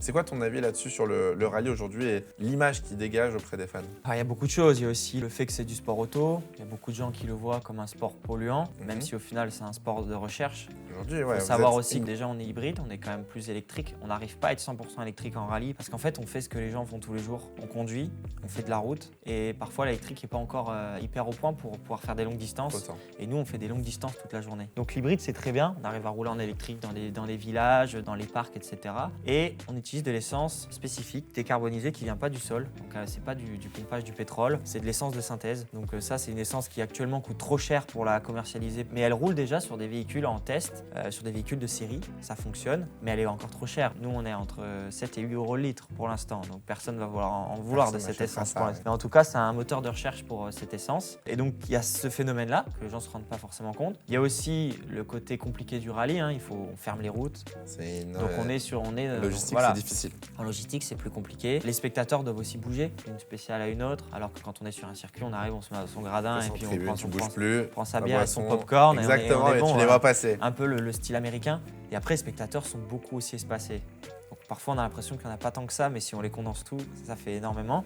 C'est quoi ton avis là-dessus sur le rallye aujourd'hui et l'image qu'il dégage auprès des fans? Il y a beaucoup de choses. Il y a aussi le fait que c'est du sport auto. Il y a beaucoup de gens qui le voient comme un sport polluant, même si au final c'est un sport de recherche. Aujourd'hui, Il ouais, faut vous savoir êtes aussi que déjà on est hybride, on est quand même plus électrique. On n'arrive pas à être 100% électrique en rallye parce qu'en fait on fait ce que les gens font tous les jours. On conduit, on fait de la route et parfois l'électrique n'est pas encore hyper au point pour pouvoir faire des longues distances. autant. Et nous on fait des longues distances toute la journée. Donc l'hybride c'est très bien, on arrive à rouler en électrique dans les villages, dans les parcs, etc. Et on utilise de l'essence spécifique, décarbonisée qui vient pas du sol. Donc c'est pas du pompage du pétrole, c'est de l'essence de synthèse. Donc ça c'est une essence qui actuellement coûte trop cher pour la commercialiser. Mais elle roule déjà sur des véhicules en test, sur des véhicules de série, ça fonctionne, mais elle est encore trop chère. Nous on est entre 7 et 8 euros le litre pour l'instant, donc personne ne va vouloir en vouloir de cette essence. Mais en tout cas c'est un moteur de recherche pour cette essence. Et donc il y a ce phénomène-là que les gens ne se rendent pas forcément compte. Il y a aussi le côté compliqué du rallye, hein. On ferme les routes. Donc on est logistique, voilà. c'est difficile. En logistique, c'est plus compliqué. Les spectateurs doivent aussi bouger d'une spéciale à une autre, alors que quand on est sur un circuit, on arrive, on se met à son gradin et puis on prend sa bière et son popcorn. Exactement, et tu les vois passer. Un peu le style américain. Et après, les spectateurs sont beaucoup aussi espacés. Donc, parfois, on a l'impression qu'il n'y en a pas tant que ça, mais si on les condense tous, ça fait énormément.